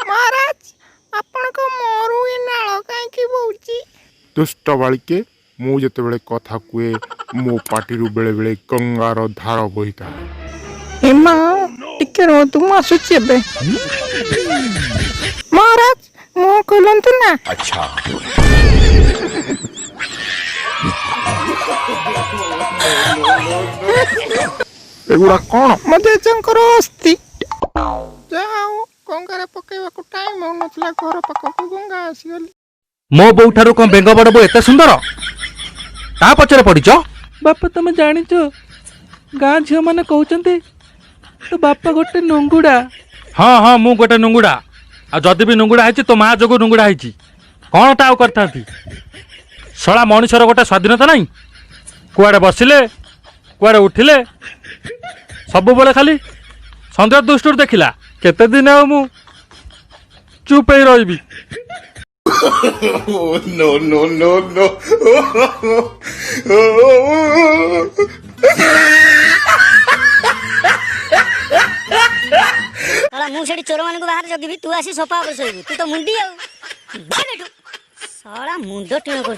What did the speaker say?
महाराज आपण को मोरू ए नाळ काहे की बोउची दुष्ट बालिके मु जेतेबेले कथा कुए मो पाटिरु बेले बेले गंगार धार बहिता एमा टिके रो तुम आसुची बे महाराज मो कहलंतु ना अच्छा एगुड़ा कौन मते जंकर अस्ति जाओ गंगारे पकेवा को टाइम हो नथला घर पाखो को गंगा आसी गली मो बोउ ठारू कोन बेंग बड़ बो एते सुंदर ता पचरे पडिच बापा तुम जानिच गाँ झील मैंने कहते तो बापा गोटे नुंगुड़ा हाँ हाँ मु गोटे नुंगुड़ा आ जदि भी नुंगुड़ा है तो माँ जोगु नुंगुड़ा है कौन टा करता शला मनुष्यर गोटे स्वाधीनता नहीं कुआडे बसिले कुआडे उठिले सब बेले खाली सन्देह दृष्टि देखिला केते दिन आ मु चुप ही रही no no no no मुझे चोर मान को बाहर जगह तू आसी सफा कर तू तो मुंडी आ साला मुंड टीण कर